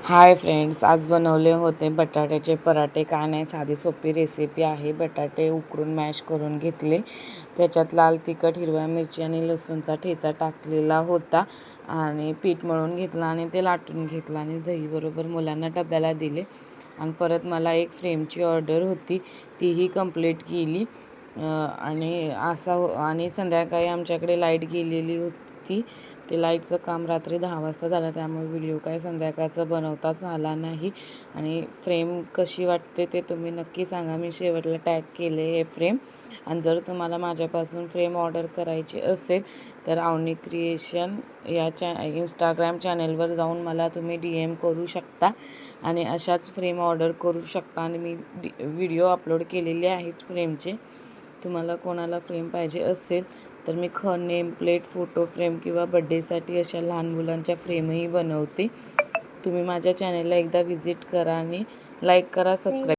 Hi friends, आज बनवले होते बटाट्याचे पराठे. काय नाही, साधी सोपी रेसिपी आहे. बटाटे उकडून मॅश करून घेतले, त्याच्यात लाल तिखट, हिरव्या मिरची आणि लसूणचा ठेचा टाकलेला होता आणि पीठ मळून घेतलं आणि ते लाटून घेतलं आणि दहीबरोबर मुलांना डब्याला दिले. आणि परत मला एक फ्रेमची ऑर्डर होती, तीही कंप्लीट केली. आणि संध्याकाळी आमच्याकडे लाईट गेलेली होती. ते लाईटचं काम रात्री 10 वाजता झालं, त्यामुळे व्हिडिओ काय संध्याकाळचा बनवताच आला नाही. आणि फ्रेम कशी वाटते ते तुम्ही नक्की सांगा. मी शेवटला टॅग केले हे फ्रेम. आणि जर तुम्हाला माझ्यापासून फ्रेम ऑर्डर करायची असेल तर अवनी क्रिएशन या इंस्टाग्राम चॅनेलवर जाऊन मला तुम्ही DM करू शकता आणि अशाच फ्रेम ऑर्डर करू शकता. आणि मी व्हिडिओ अपलोड केलेले आहेत फ्रेमचे. तुम्हाला कोणाला फ्रेम पाहिजे असेल तर मी नेम प्लेट, फोटो फ्रेम किंवा बड्डेसाठी अशा लहान मुलांच्या फ्रेमही बनवते. तुम्ही माझ्या चॅनेलला एकदा व्हिजिट करा आणि लाईक करा, सबस्क्राईब